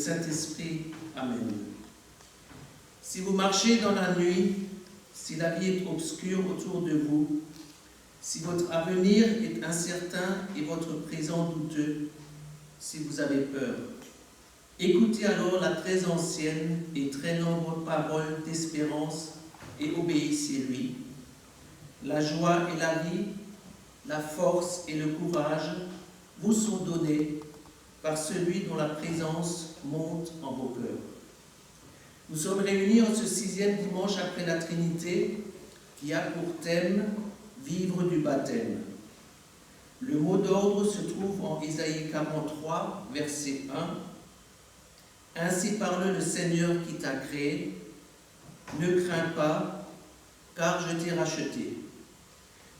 Saint-Esprit. Amen. Si vous marchez dans la nuit, si la vie est obscure autour de vous, si votre avenir est incertain et votre présent douteux, si vous avez peur, écoutez alors la très ancienne et très longue parole d'espérance et obéissez-lui. La joie et la vie, la force et le courage vous sont donnés par celui dont la présence monte en vos cœurs. Nous sommes réunis en ce 6e dimanche après la Trinité qui a pour thème « Vivre du baptême ». Le mot d'ordre se trouve en Ésaïe 43, verset 1. « Ainsi parle le Seigneur qui t'a créé, ne crains pas, car je t'ai racheté.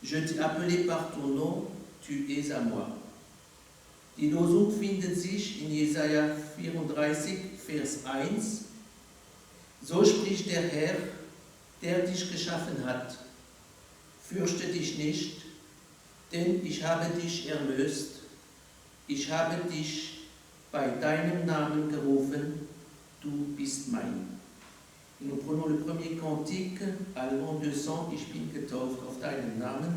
Je t'ai appelé par ton nom, tu es à moi. » Die Losung findet sich in Jesaja 34, Vers 1. So spricht der Herr, der dich geschaffen hat. Fürchte dich nicht, denn ich habe dich erlöst. Ich habe dich bei deinem Namen gerufen, du bist mein. Et nous prenons le premier cantique, allemand 200, Ich bin getauft auf deinen Namen,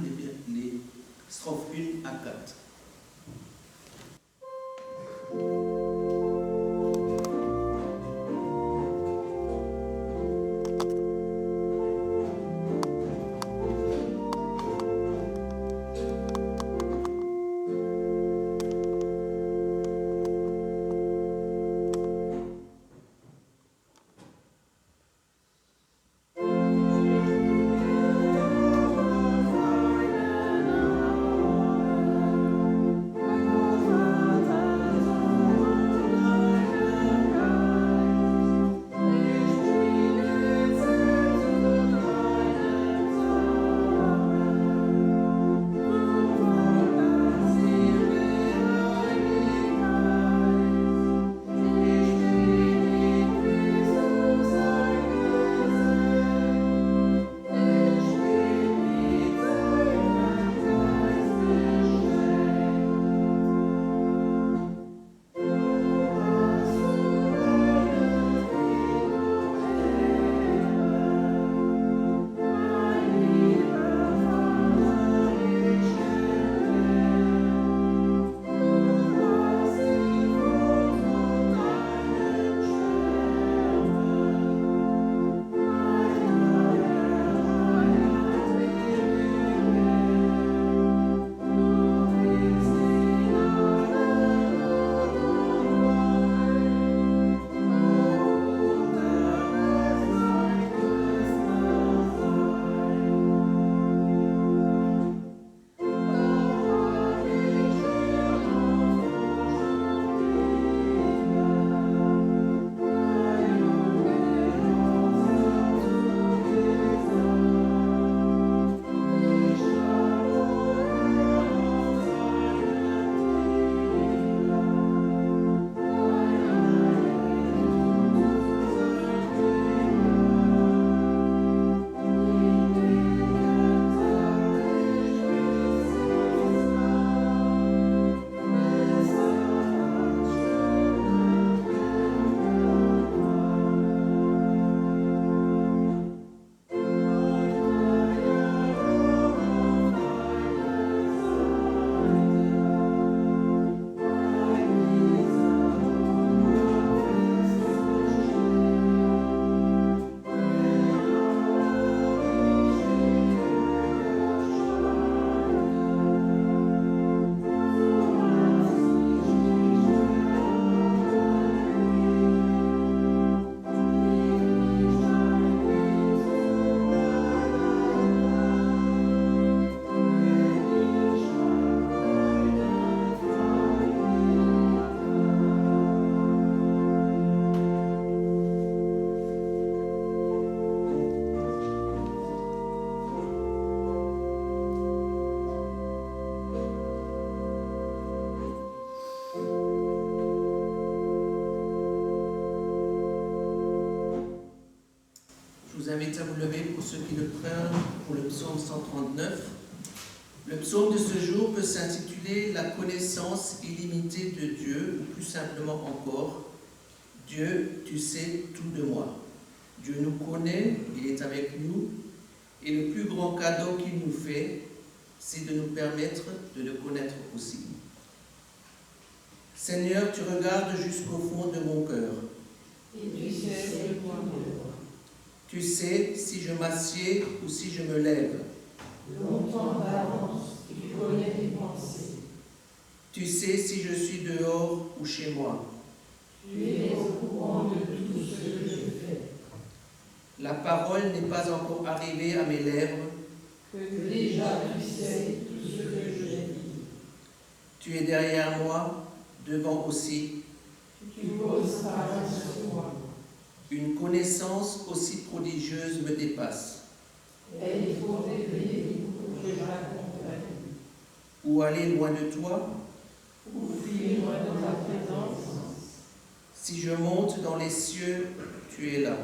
les strophes 1 à 4. vous invite à vous lever pour ceux qui le prennent pour le psaume 139. Le psaume de ce jour peut s'intituler « La connaissance illimitée de Dieu » ou plus simplement encore « Dieu, tu sais tout de moi. Dieu nous connaît, il est avec nous, et le plus grand cadeau qu'il nous fait, c'est de nous permettre de le connaître aussi. Seigneur, tu regardes jusqu'au fond de mon cœur. Et tu sais le point de moi. Tu sais si je m'assieds ou si je me lève. Longtemps d'avance, tu connais mes pensées. Tu sais si je suis dehors ou chez moi. Tu es au courant de tout ce que je fais. La parole n'est pas encore arrivée à mes lèvres. Que déjà tu sais tout ce que je dis. Tu es derrière moi, devant aussi. Tu poses ta main sur moi. Une connaissance aussi prodigieuse me dépasse. Elle est trop élevée pour que je l'accompagne. Ou aller loin de toi, Ou fuir loin de ta présence. si je monte dans les cieux, tu es là.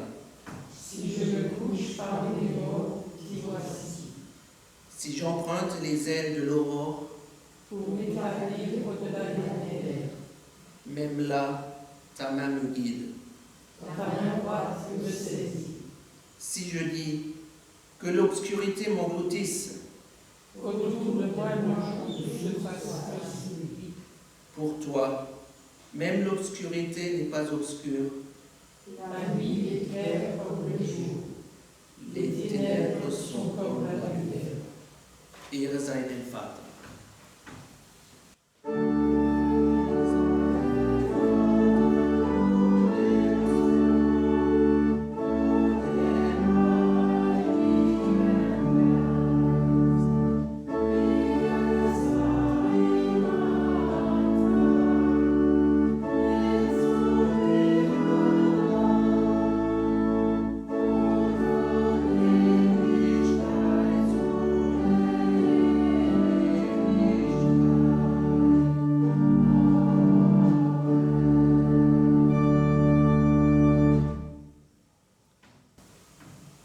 Si je me couche parmi les morts, t'y voici. Si j'emprunte les ailes de l'aurore, Pour m'établir au-delà des ténèbres. même là, ta main me guide. Ta main droite me saisit. Si je dis que l'obscurité m'engloutisse, Autour de moi, le jour se fasse ainsi. pour toi, même l'obscurité n'est pas obscure. La nuit est claire comme le jour. Les ténèbres sont comme la lumière. Ehre sei dem Vater.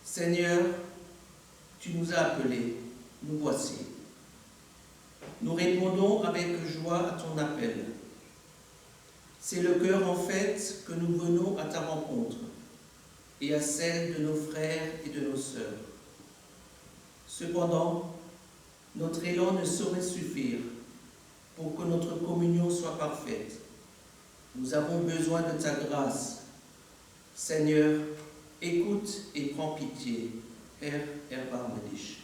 Seigneur, tu nous as appelés, nous voici. Nous répondons avec joie à ton appel. C'est le cœur en fait que nous venons à ta rencontre et à celle de nos frères et de nos sœurs. Cependant, notre élan ne saurait suffire pour que notre communion soit parfaite. Nous avons besoin de ta grâce. Seigneur, écoute et prends pitié. Herr, erbarme dich.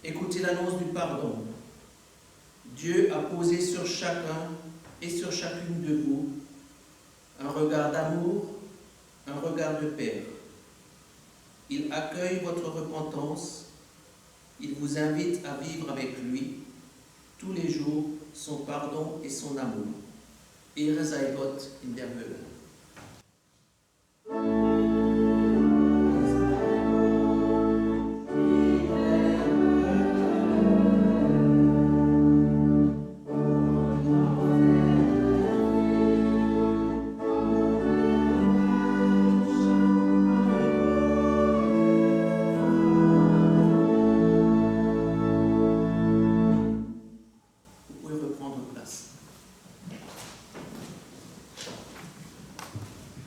Écoutez l'annonce du pardon. Dieu a posé sur chacun et sur chacune de vous un regard d'amour, un regard de Père. Il accueille votre repentance, il vous invite à vivre avec lui tous les jours son pardon et son amour. Ehre sei Gott in der Höhe.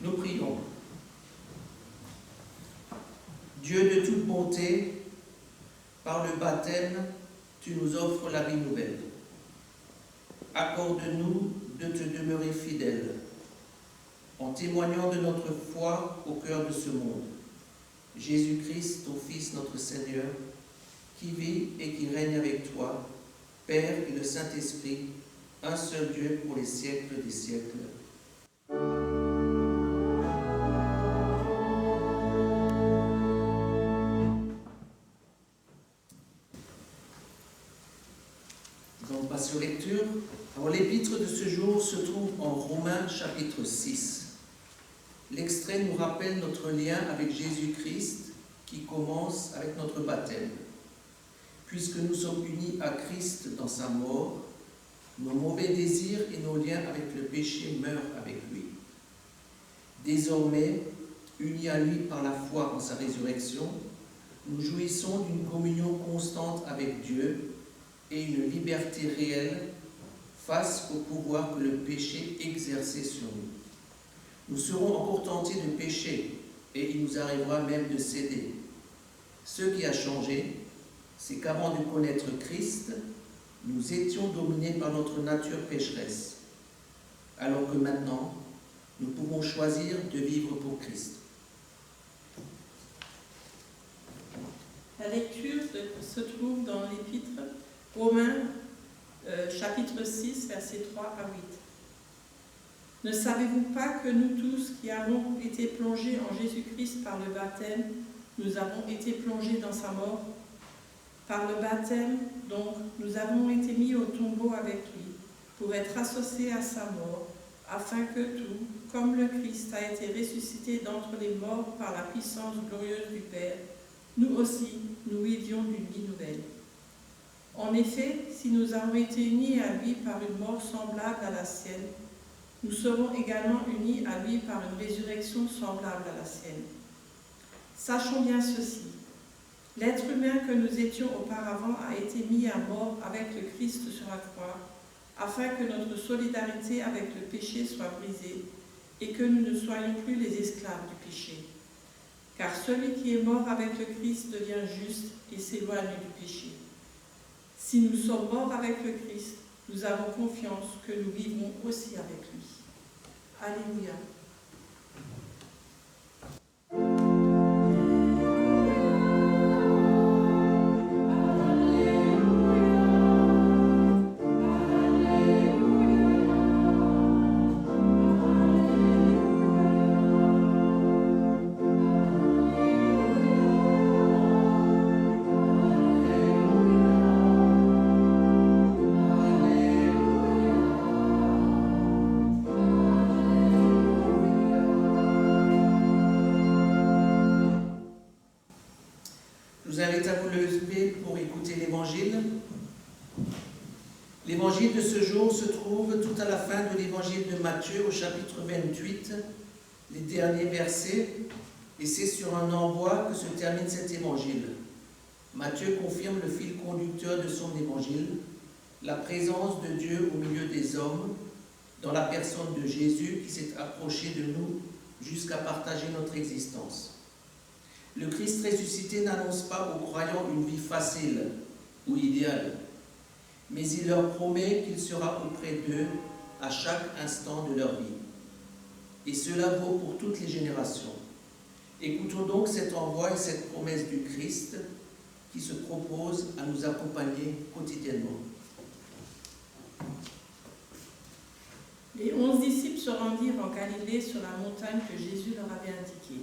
Nous prions. Dieu de toute bonté, par le baptême, tu nous offres la vie nouvelle. Accorde-nous de te demeurer fidèle, en témoignant de notre foi au cœur de ce monde. Jésus-Christ, ton Fils, notre Seigneur, qui vit et qui règne avec toi, Père et le Saint-Esprit, un seul Dieu pour les siècles des siècles. Donc, passion lecture. Alors, l'épître de ce jour se trouve en Romains chapitre 6. L'extrait nous rappelle notre lien avec Jésus-Christ qui commence avec notre baptême. Puisque nous sommes unis à Christ dans sa mort, Nos mauvais désirs et nos liens avec le péché meurent avec lui. Désormais, unis à lui par la foi en sa résurrection, nous jouissons d'une communion constante avec Dieu et une liberté réelle face au pouvoir que le péché exerçait sur nous. Nous serons encore tentés de pécher et il nous arrivera même de céder. Ce qui a changé, c'est qu'avant de connaître Christ, nous étions dominés par notre nature pécheresse, alors que maintenant, nous pouvons choisir de vivre pour Christ. La lecture se trouve dans l'Épître Romains, chapitre 6, versets 3 à 8. Ne savez-vous pas que nous tous qui avons été plongés en Jésus-Christ par le baptême, nous avons été plongés dans sa mort? Par le baptême, donc, nous avons été mis au tombeau avec lui, pour être associés à sa mort, afin que tout, comme le Christ a été ressuscité d'entre les morts par la puissance glorieuse du Père, nous aussi, nous vivions d'une vie nouvelle. En effet, si nous avons été unis à lui par une mort semblable à la sienne, nous serons également unis à lui par une résurrection semblable à la sienne. Sachons bien ceci. L'être humain que nous étions auparavant a été mis à mort avec le Christ sur la croix, afin que notre solidarité avec le péché soit brisée et que nous ne soyons plus les esclaves du péché. Car celui qui est mort avec le Christ devient juste et s'éloigne du péché. Si nous sommes morts avec le Christ, nous avons confiance que nous vivrons aussi avec lui. Alléluia. Je vous invite à vous lever pour écouter l'Évangile. L'Évangile de ce jour se trouve tout à la fin de l'Évangile de Matthieu au chapitre 28, les derniers versets, et c'est sur un envoi que se termine cet Évangile. Matthieu confirme le fil conducteur de son Évangile, la présence de Dieu au milieu des hommes, dans la personne de Jésus qui s'est approché de nous jusqu'à partager notre existence. Le Christ ressuscité n'annonce pas aux croyants une vie facile ou idéale, mais il leur promet qu'il sera auprès d'eux à chaque instant de leur vie. Et cela vaut pour toutes les générations. Écoutons donc cet envoi et cette promesse du Christ qui se propose à nous accompagner quotidiennement. Les 11 disciples se rendirent en Galilée sur la montagne que Jésus leur avait indiquée.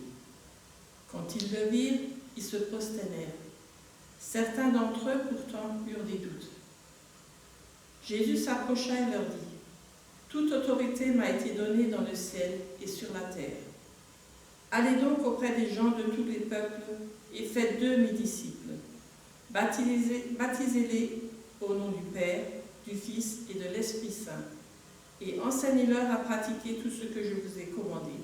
Quand ils le virent, ils se prosternèrent. Certains d'entre eux, pourtant, eurent des doutes. Jésus s'approcha et leur dit : « Toute autorité m'a été donnée dans le ciel et sur la terre. Allez donc auprès des gens de tous les peuples et faites d'eux mes disciples. Baptisez-les au nom du Père, du Fils et de l'Esprit Saint, et enseignez-leur à pratiquer tout ce que je vous ai commandé.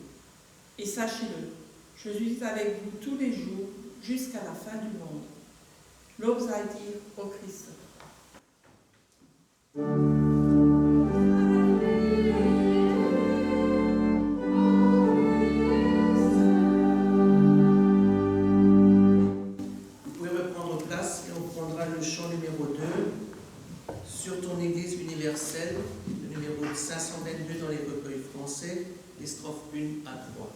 Et sachez-le, je suis avec vous tous les jours jusqu'à la fin du monde. » L'obs à dire au Christ. Vous pouvez reprendre place et on prendra le chant numéro 2 sur ton Église universelle, le numéro 522 dans les recueils français, les strophes 1 à 3.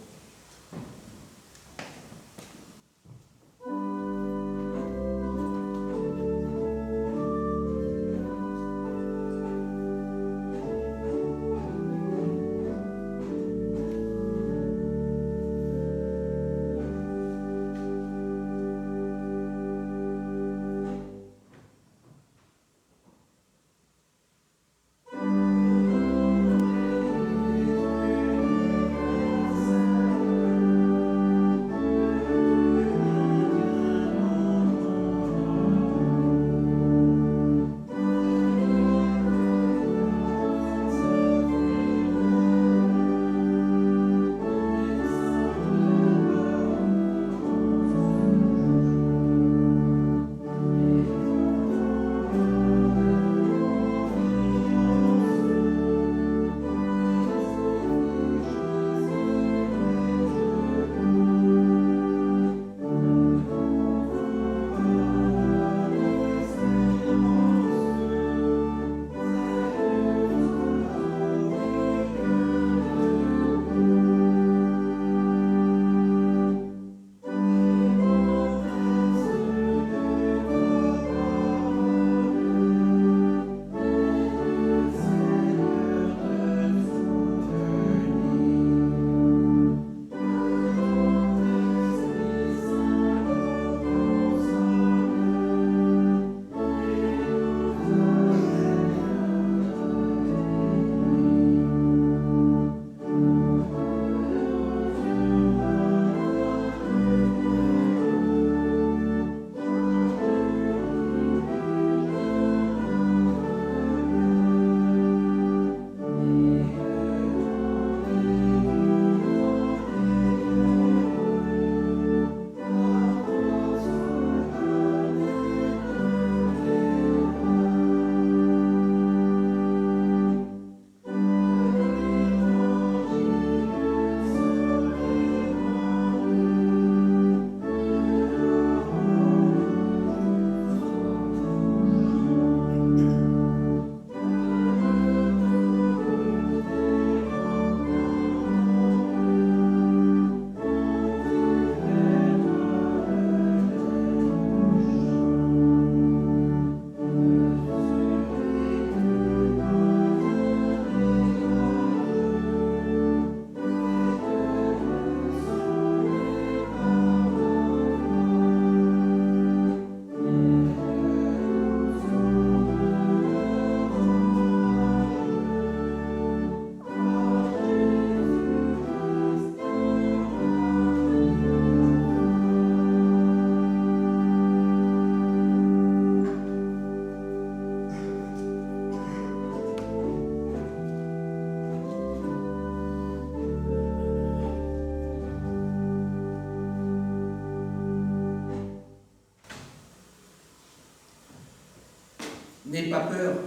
N'aie pas peur,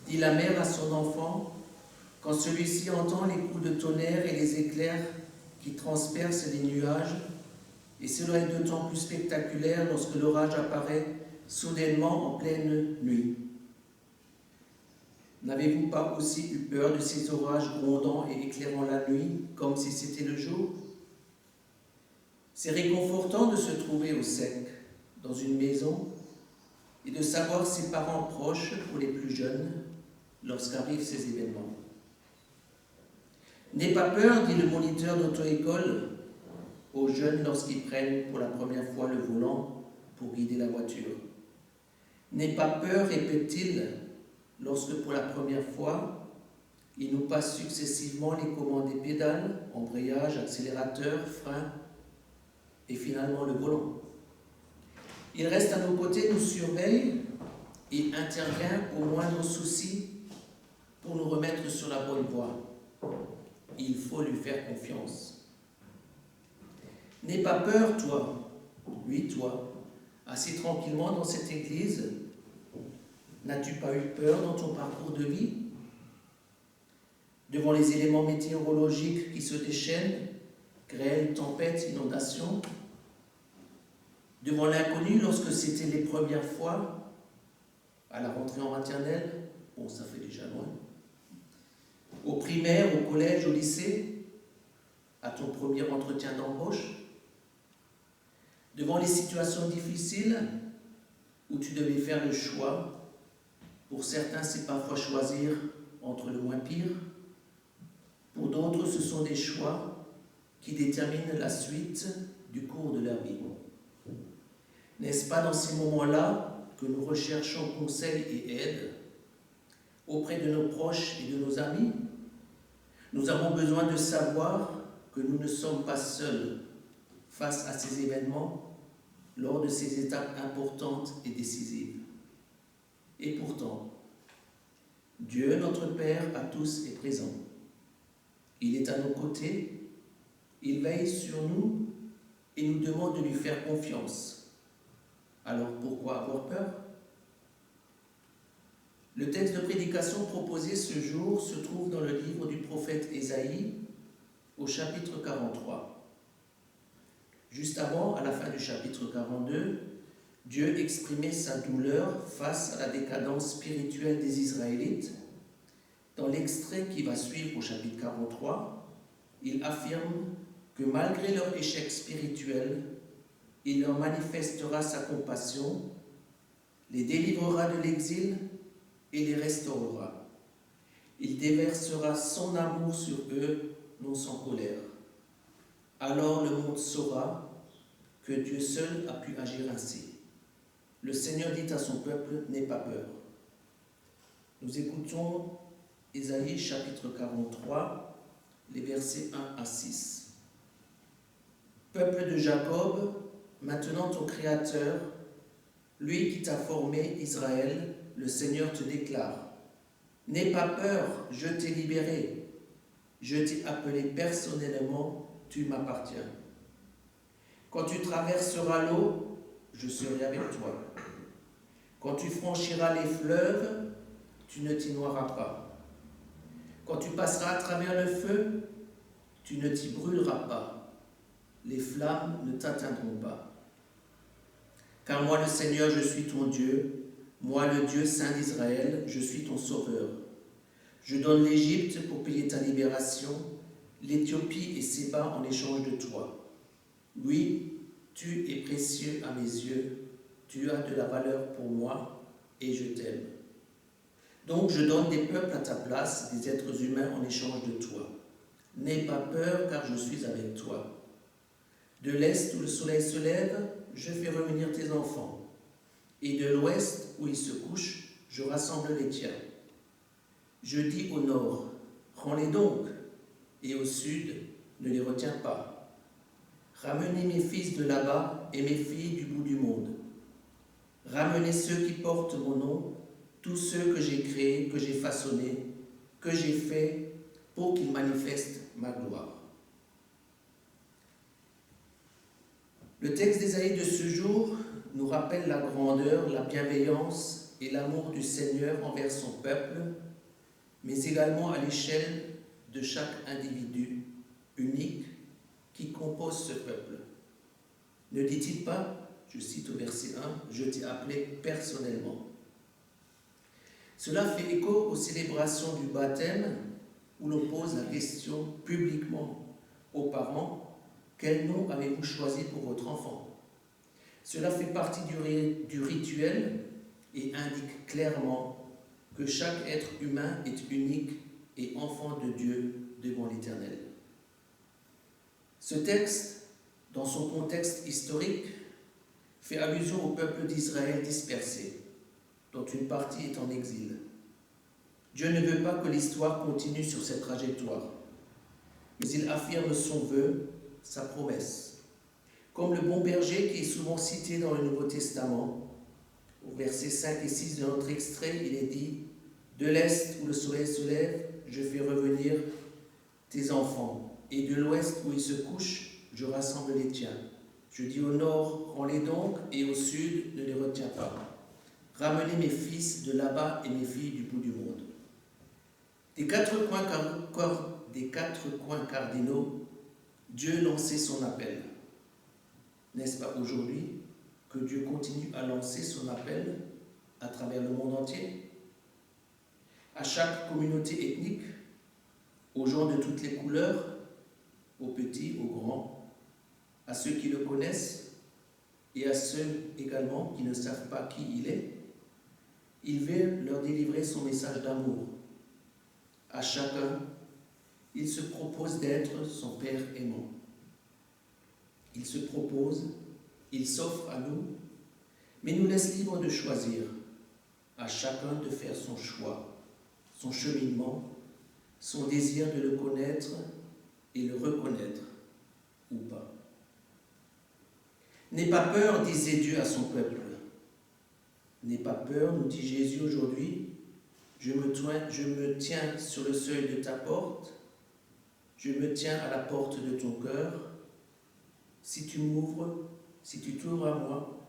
dit la mère à son enfant, quand celui-ci entend les coups de tonnerre et les éclairs qui transpercent les nuages, et cela est d'autant plus spectaculaire lorsque l'orage apparaît soudainement en pleine nuit. N'avez-vous pas aussi eu peur de ces orages grondant et éclairant la nuit, comme si c'était le jour? C'est réconfortant de se trouver au sec, dans une maison, et de savoir ses parents proches pour les plus jeunes, lorsqu'arrivent ces événements. N'aie pas peur, dit le moniteur d'auto-école aux jeunes lorsqu'ils prennent pour la première fois le volant pour guider la voiture. N'aie pas peur, répète-t-il, lorsque pour la première fois, il nous passe successivement les commandes des pédales, embrayage, accélérateur, frein et finalement le volant. Il reste à nos côtés, nous surveille et intervient au moindre souci pour nous remettre sur la bonne voie. Il faut lui faire confiance. N'aie pas peur, toi, oui, toi, assis tranquillement dans cette église. N'as-tu pas eu peur dans ton parcours de vie? Devant les éléments météorologiques qui se déchaînent, grêle, tempête, inondation, devant l'inconnu lorsque c'était les premières fois, à la rentrée en maternelle, bon, ça fait déjà loin, au primaire, au collège, au lycée, à ton premier entretien d'embauche, devant les situations difficiles où tu devais faire le choix. Pour certains, c'est parfois choisir entre le moins pire. Pour d'autres, ce sont des choix qui déterminent la suite du cours de leur vie. N'est-ce pas dans ces moments-là que nous recherchons conseil et aide auprès de nos proches et de nos amis? Nous avons besoin de savoir que nous ne sommes pas seuls face à ces événements lors de ces étapes importantes et décisives. Et pourtant, Dieu, notre Père, à tous est présent. Il est à nos côtés, il veille sur nous et nous demande de lui faire confiance. Alors pourquoi avoir peur? Le texte de prédication proposé ce jour se trouve dans le livre du prophète Ésaïe, au chapitre 43. Juste avant, à la fin du chapitre 42, Dieu exprimait sa douleur face à la décadence spirituelle des Israélites. Dans l'extrait qui va suivre au chapitre 43, il affirme que malgré leur échec spirituel, il leur manifestera sa compassion, les délivrera de l'exil et les restaurera. Il déversera son amour sur eux, non sans colère. Alors le monde saura que Dieu seul a pu agir ainsi. Le Seigneur dit à son peuple, n'aie pas peur. Nous écoutons Ésaïe chapitre 43, les versets 1 à 6. Peuple de Jacob, maintenant ton Créateur, lui qui t'a formé, Israël, le Seigneur te déclare, n'aie pas peur, je t'ai libéré, je t'ai appelé personnellement, tu m'appartiens. Quand tu traverseras l'eau, je serai avec toi. Quand tu franchiras les fleuves, tu ne t'y noieras pas. Quand tu passeras à travers le feu, tu ne t'y brûleras pas. Les flammes ne t'atteindront pas. Car moi, le Seigneur, je suis ton Dieu, moi, le Dieu saint d'Israël, je suis ton sauveur. Je donne l'Égypte pour payer ta libération, l'Éthiopie et Séba en échange de toi. Oui, tu es précieux à mes yeux, tu as de la valeur pour moi et je t'aime. Donc je donne des peuples à ta place, des êtres humains en échange de toi. N'aie pas peur car je suis avec toi. De l'est où le soleil se lève, je fais revenir tes enfants. Et de l'ouest où il se couche, je rassemble les tiens. Je dis au nord, rends-les donc, et au sud, ne les retiens pas. Ramenez mes fils de là-bas et mes filles du bout du monde. Ramenez ceux qui portent mon nom, tous ceux que j'ai créés, que j'ai façonnés, que j'ai faits, pour qu'ils manifestent ma gloire. Le texte d'Ésaïe de ce jour nous rappelle la grandeur, la bienveillance et l'amour du Seigneur envers son peuple, mais également à l'échelle de chaque individu unique qui compose ce peuple. Ne dit-il pas, je cite au verset 1, « Je t'ai appelé personnellement ». Cela fait écho aux célébrations du baptême où l'on pose la question publiquement aux parents, quel nom avez-vous choisi pour votre enfant? Cela fait partie du rituel et indique clairement que chaque être humain est unique et enfant de Dieu devant l'Éternel. Ce texte, dans son contexte historique, fait allusion au peuple d'Israël dispersé, dont une partie est en exil. Dieu ne veut pas que l'histoire continue sur cette trajectoire, mais il affirme son vœu, sa promesse. Comme le bon berger qui est souvent cité dans le Nouveau Testament, au versets 5 et 6 de notre extrait, il est dit « De l'est où le soleil se lève, je fais revenir tes enfants, et de l'ouest où ils se couchent, je rassemble les tiens. Je dis au nord, rends-les donc, et au sud, ne les retiens pas. Ramenez mes fils de là-bas et mes filles du bout du monde. » Des quatre coins cardinaux, Dieu lançait son appel. N'est-ce pas aujourd'hui que Dieu continue à lancer son appel à travers le monde entier? À chaque communauté ethnique, aux gens de toutes les couleurs, aux petits, aux grands, à ceux qui le connaissent et à ceux également qui ne savent pas qui il est, il veut leur délivrer son message d'amour. À chacun, il se propose d'être son Père aimant. Il se propose, il s'offre à nous, mais nous laisse libre de choisir, à chacun de faire son choix, son cheminement, son désir de le connaître et le reconnaître, ou pas. N'aie pas peur, disait Dieu à son peuple. N'aie pas peur, nous dit Jésus aujourd'hui, je me tiens sur le seuil de ta porte, je me tiens à la porte de ton cœur. Si tu m'ouvres, si tu t'ouvres à moi,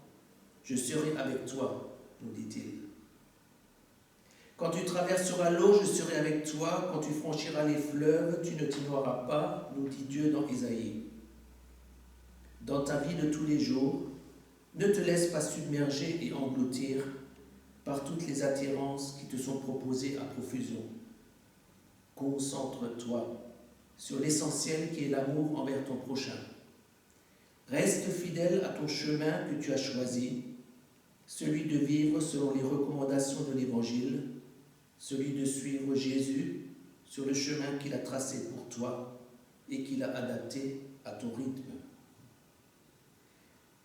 je serai avec toi, nous dit-il. Quand tu traverseras l'eau, je serai avec toi. Quand tu franchiras les fleuves, tu ne t'y noieras pas, nous dit Dieu dans Isaïe. Dans ta vie de tous les jours, ne te laisse pas submerger et engloutir par toutes les attirances qui te sont proposées à profusion. Concentre-toi sur l'essentiel qui est l'amour envers ton prochain. Reste fidèle à ton chemin que tu as choisi, celui de vivre selon les recommandations de l'Évangile, celui de suivre Jésus sur le chemin qu'il a tracé pour toi et qu'il a adapté à ton rythme.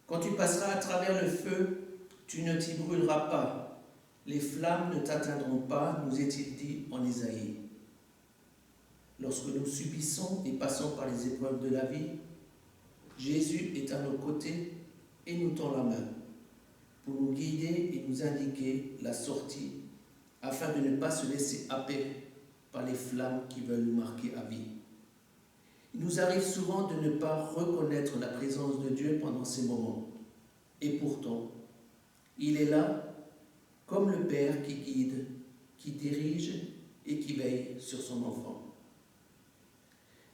Quand tu passeras à travers le feu, tu ne t'y brûleras pas, les flammes ne t'atteindront pas, nous est-il dit en Isaïe. Lorsque nous subissons et passons par les épreuves de la vie, Jésus est à nos côtés et nous tend la main pour nous guider et nous indiquer la sortie afin de ne pas se laisser happer par les flammes qui veulent nous marquer à vie. Il nous arrive souvent de ne pas reconnaître la présence de Dieu pendant ces moments. Et pourtant, il est là comme le Père qui guide, qui dirige et qui veille sur son enfant.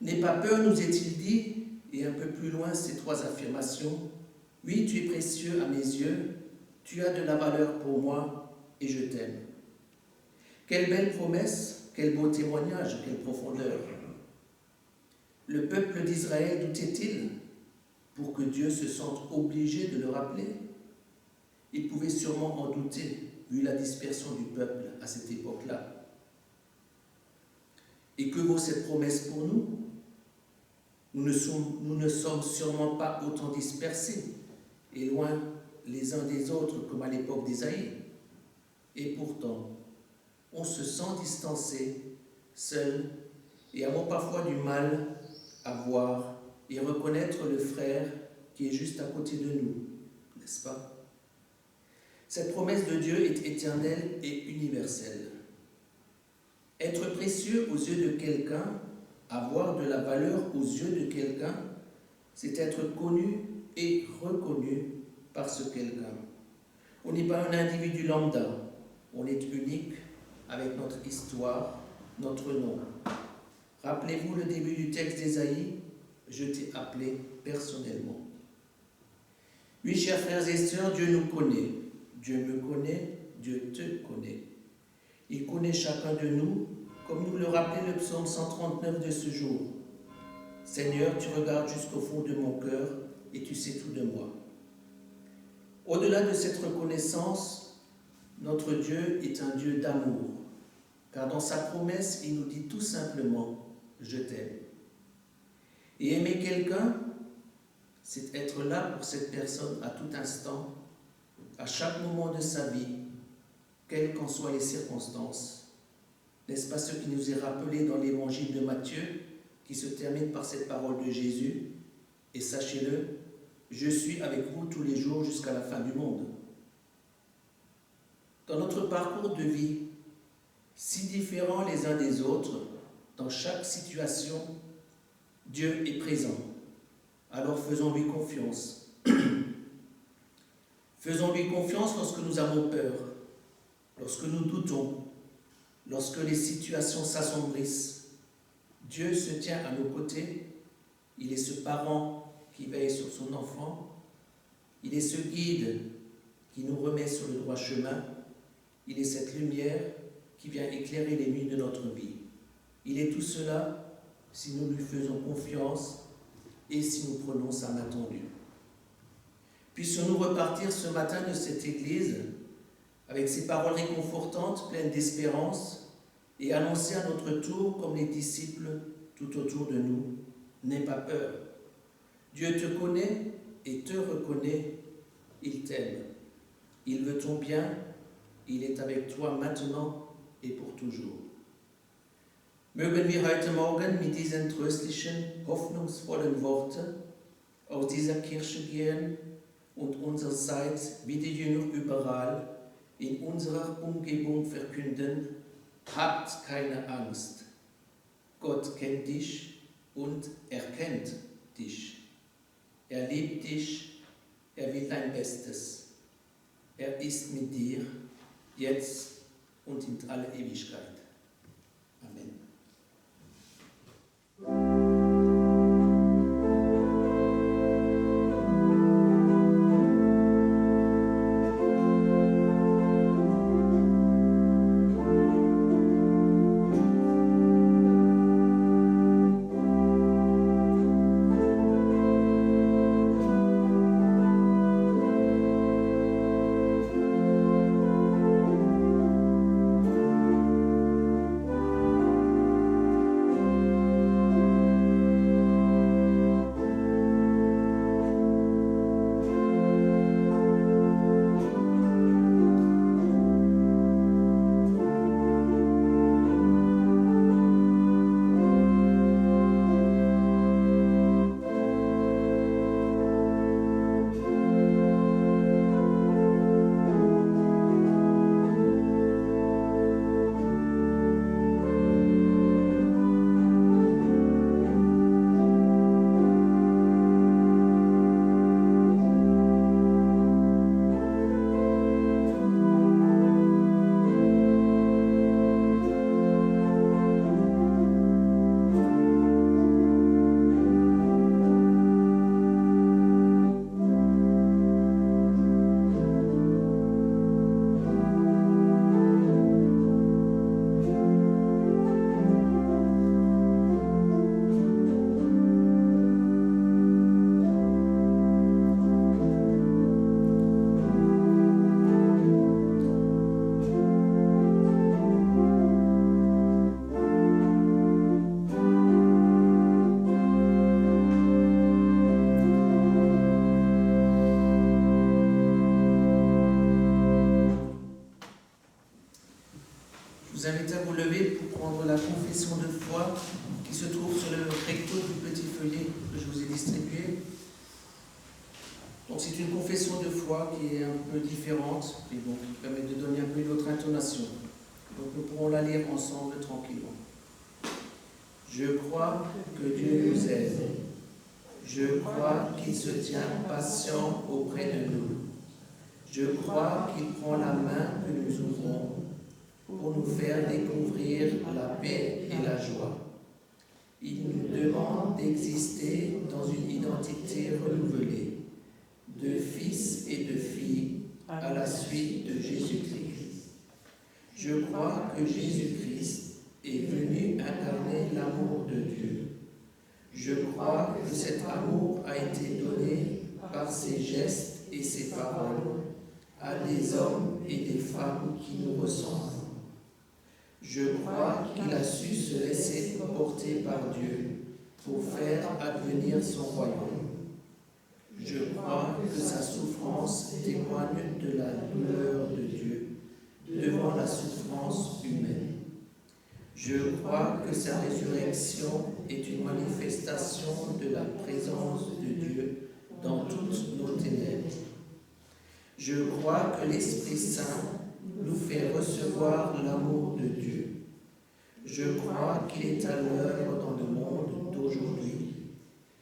N'aie pas peur, nous est-il dit, et un peu plus loin ces trois affirmations. Oui, tu es précieux à mes yeux, tu as de la valeur pour moi et je t'aime. Quelle belle promesse, quel beau témoignage, quelle profondeur. Le peuple d'Israël doutait-il pour que Dieu se sente obligé de le rappeler? Il pouvait sûrement en douter, vu la dispersion du peuple à cette époque-là. Et que vaut cette promesse pour nous? Nous ne sommes sûrement pas autant dispersés et loin les uns des autres comme à l'époque d'Ésaïe. Et pourtant, on se sent distancé, seul, et avons parfois du mal à voir et reconnaître le frère qui est juste à côté de nous, n'est-ce pas? Cette promesse de Dieu est éternelle et universelle. Être précieux aux yeux de quelqu'un, avoir de la valeur aux yeux de quelqu'un, c'est être connu et reconnu par ce quelqu'un. On n'est pas un individu lambda, On est unique avec notre histoire, notre nom. Rappelez-vous le début du texte d'Ésaïe, je t'ai appelé personnellement. Oui, chers frères et sœurs, Dieu nous connaît. Dieu me connaît, Dieu te connaît. Il connaît chacun de nous, comme nous le rappelait le psaume 139 de ce jour. Seigneur, tu regardes jusqu'au fond de mon cœur et tu sais tout de moi. Au-delà de cette reconnaissance, notre Dieu est un Dieu d'amour, car dans sa promesse, il nous dit tout simplement « Je t'aime ». Et aimer quelqu'un, c'est être là pour cette personne à tout instant, à chaque moment de sa vie, quelles qu'en soient les circonstances. N'est-ce pas ce qui nous est rappelé dans l'évangile de Matthieu, qui se termine par cette parole de Jésus? Et sachez-le, je suis avec vous tous les jours jusqu'à la fin du monde. Dans notre parcours de vie, si différents les uns des autres, dans chaque situation, Dieu est présent. Alors faisons-lui confiance. Faisons-lui confiance lorsque nous avons peur, lorsque nous doutons, lorsque les situations s'assombrissent. Dieu se tient à nos côtés. Il est ce parent qui veille sur son enfant. Il est ce guide qui nous remet sur le droit chemin. Il est cette lumière qui vient éclairer les nuits de notre vie. Il est tout cela si nous lui faisons confiance et si nous prenons sa main tendue. Puissions-nous repartir ce matin de cette église avec ces paroles réconfortantes, pleines d'espérance, et annoncer à notre tour, comme les disciples tout autour de nous, n'aie pas peur. Dieu te connaît et te reconnaît, il t'aime. Il veut ton bien, il est avec toi maintenant et pour toujours. Mögen wir heute Morgen mit diesen tröstlichen, hoffnungsvollen Worten aus dieser Kirche gehen und unsererseits wie die Jünger überall in unserer Umgebung verkünden: Habt keine Angst. Gott kennt dich und erkennt dich. Er liebt dich, er will dein Bestes. Er ist mit dir, jetzt und in alle Ewigkeit. Amen. Je vous invite à vous lever pour prendre la confession de foi qui se trouve sur le recto du petit feuillet que je vous ai distribué. Donc c'est une confession de foi qui est un peu différente et donc qui permet de donner un peu une autre intonation. Donc nous pourrons la lire ensemble tranquillement. Je crois que Dieu nous aide. Je crois qu'il se tient patient auprès de nous. Je crois qu'il prend la main que nous ouvrons pour nous faire découvrir la paix et la joie. Il nous demande d'exister dans une identité renouvelée, de fils et de filles à la suite de Jésus-Christ. Je crois que Jésus-Christ est venu incarner l'amour de Dieu. Je crois que cet amour a été donné par ses gestes et ses paroles à des hommes et des femmes qui nous ressemblent. Je crois qu'il a su se laisser porter par Dieu pour faire advenir son royaume. Je crois que sa souffrance témoigne de la douleur de Dieu devant la souffrance humaine. Je crois que sa résurrection est une manifestation de la présence de Dieu dans toutes nos ténèbres. Je crois que l'Esprit Saint nous fait recevoir l'amour de Dieu. Je crois qu'il est à l'œuvre dans le monde d'aujourd'hui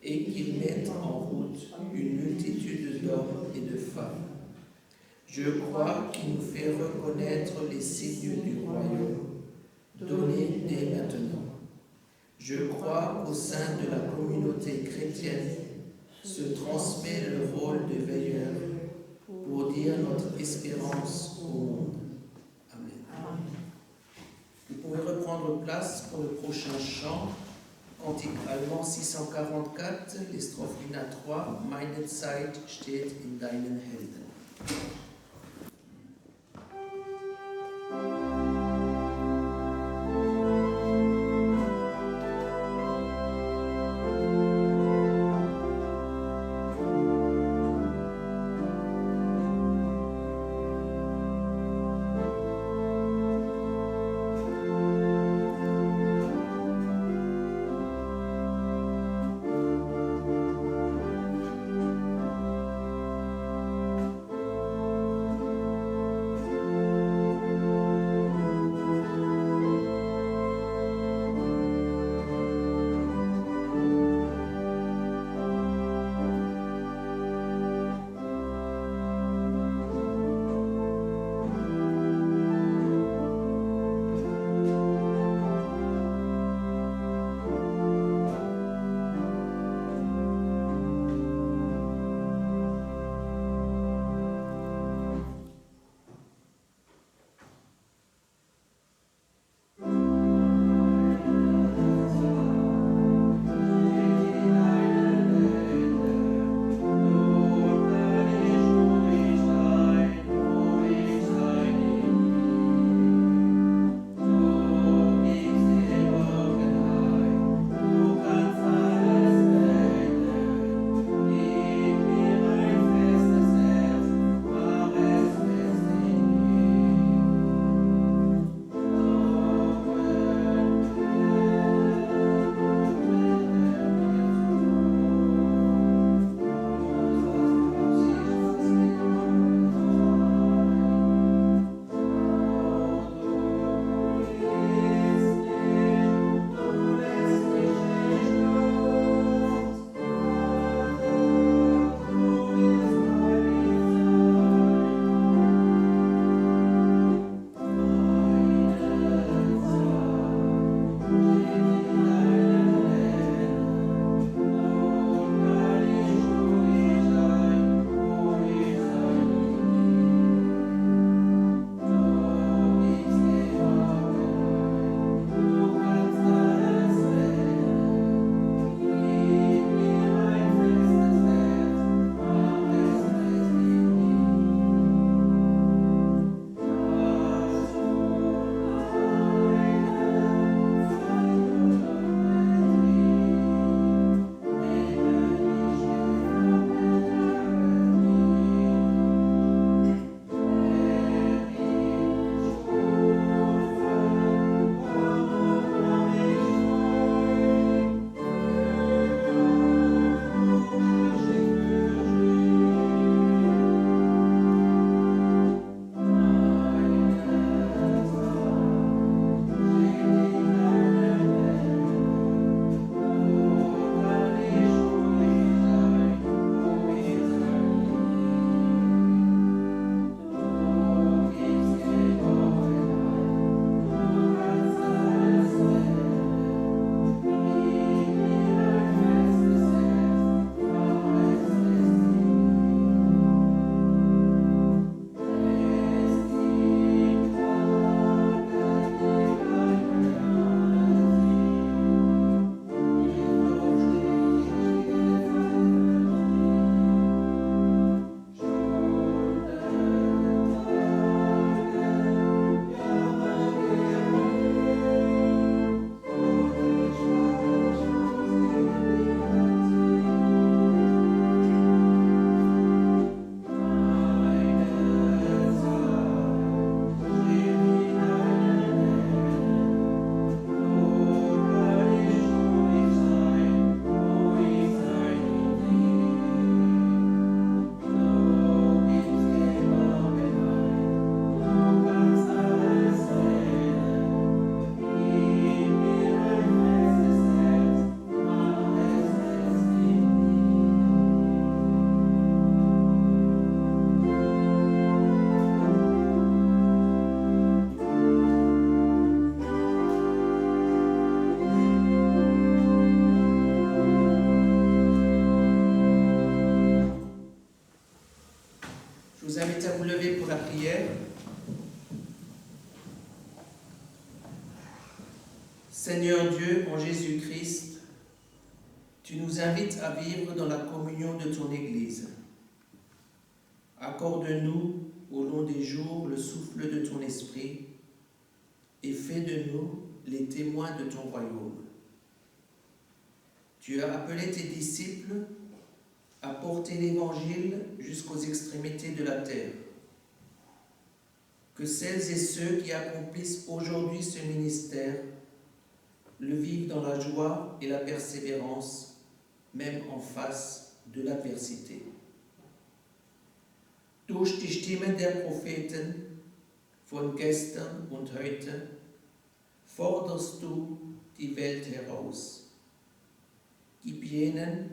et qu'il met en route une multitude d'hommes et de femmes. Je crois qu'il nous fait reconnaître les signes du royaume, donnés dès maintenant. Je crois qu'au sein de la communauté chrétienne se transmet le rôle de veilleur pour dire notre espérance au monde. Amen. Vous pouvez reprendre place pour le prochain chant, cantique allemand 644, les strophes 1 à 3, Meine Zeit steht in deinen Händen. Seigneur Dieu, en Jésus-Christ, tu nous invites à vivre dans la communion de ton Église. Accorde-nous au long des jours le souffle de ton esprit et fais de nous les témoins de ton royaume. Tu as appelé tes disciples à porter l'Évangile jusqu'aux extrémités de la terre. Que celles et ceux qui accomplissent aujourd'hui ce ministère le vivent dans la joie et la persévérance, même en face de l'adversité. Durch die Stimme der Propheten von gestern und heute forderst du die Welt heraus. Gib jenen,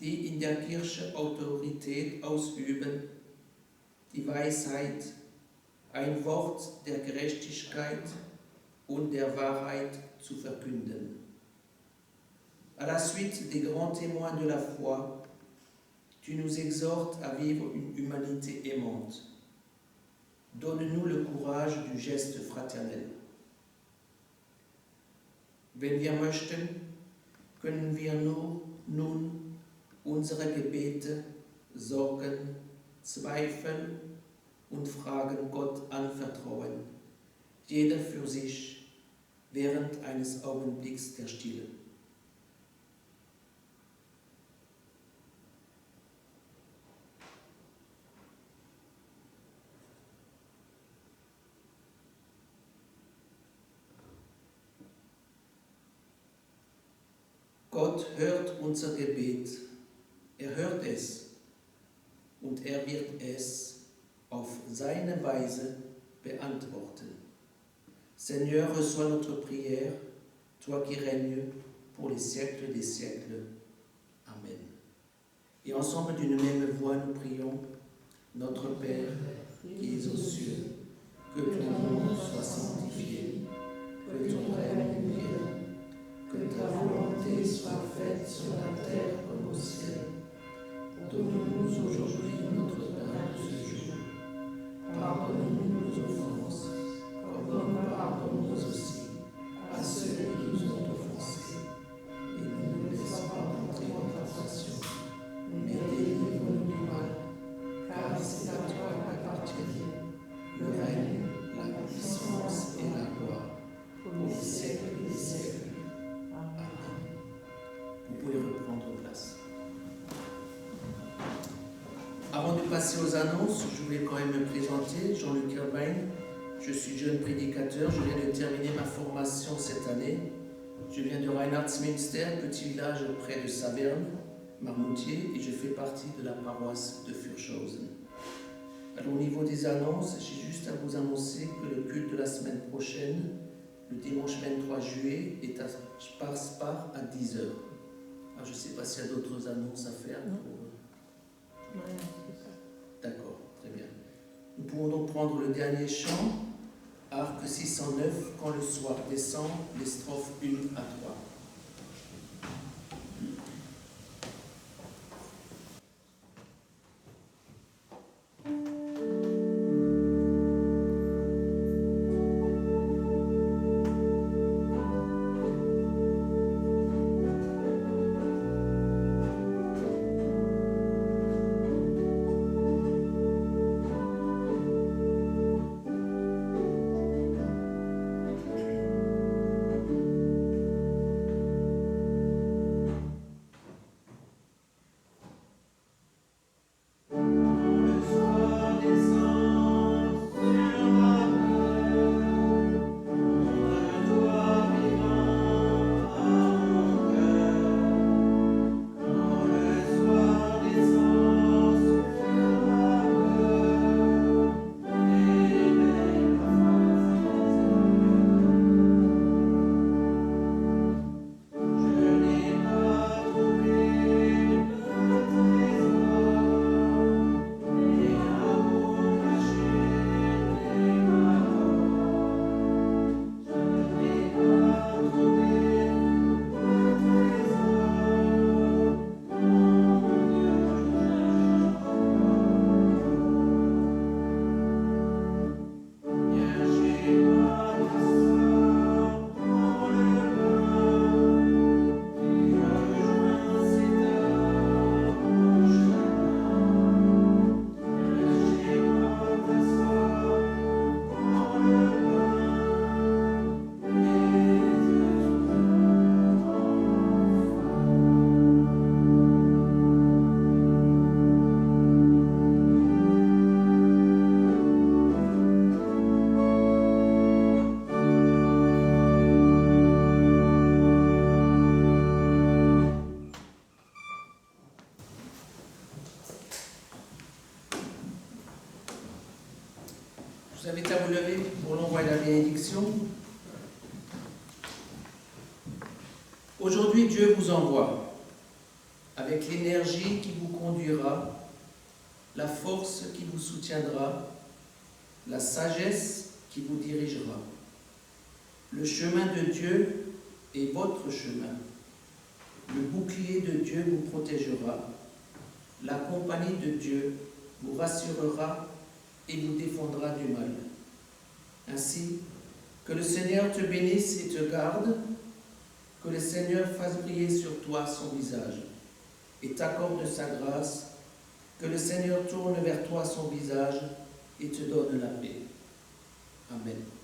die in der Kirche Autorität ausüben, die Weisheit, ein Wort der Gerechtigkeit und der Wahrheit zu verkünden. À la suite des grands témoins de la foi, tu nous exhortes à vivre une humanité aimante. Donne-nous le courage du geste fraternel. Wenn wir möchten, können wir nun unsere Gebete, Sorgen, Zweifel und Fragen Gott anvertrauen, jeder für sich, während eines Augenblicks der Stille. Gott hört unser Gebet, hört es und wird es auf seine Weise beantworten. Seigneur, reçois notre prière, toi qui règnes pour les siècles des siècles. Amen. Et ensemble d'une même voix nous prions, notre Père qui es aux cieux, que ton nom soit sanctifié, que ton règne vienne. Que ta volonté soit faite sur la terre comme au ciel. Donne-nous aujourd'hui notre pain de ce jour. Pardonne-nous nos offenses, comme nous pardonnons aussi à ceux qui nous ont offensés. Et ne nous laisse pas entrer en tentation, mais délivre-nous du mal, car c'est à toi qu'appartiennent le règne, la puissance et la gloire, pour les siècles des siècles. Vous pouvez reprendre place. Avant de passer aux annonces, je voulais quand même me présenter. Jean-Luc Urbain, je suis jeune prédicateur, je viens de terminer ma formation cette année. Je viens de Reinhardsmünster, petit village près de Saverne, Marmoutier, et je fais partie de la paroisse de Furchhausen. Alors au niveau des annonces, j'ai juste à vous annoncer que le culte de la semaine prochaine, le dimanche 23 juillet, est à Spar à 10h. Alors, je ne sais pas s'il y a d'autres annonces à faire. D'accord, très bien. Nous pouvons donc prendre le dernier chant, Arc 609, quand le soir descend, les strophes 1 à 3. Aujourd'hui, Dieu vous envoie avec l'énergie qui vous conduira, la force qui vous soutiendra, la sagesse qui vous dirigera. Le chemin de Dieu est votre chemin. Le bouclier de Dieu vous protégera. La compagnie de Dieu vous rassurera et vous défendra du mal. Ainsi, que le Seigneur te bénisse et te garde, que le Seigneur fasse briller sur toi son visage et t'accorde sa grâce, que le Seigneur tourne vers toi son visage et te donne la paix. Amen.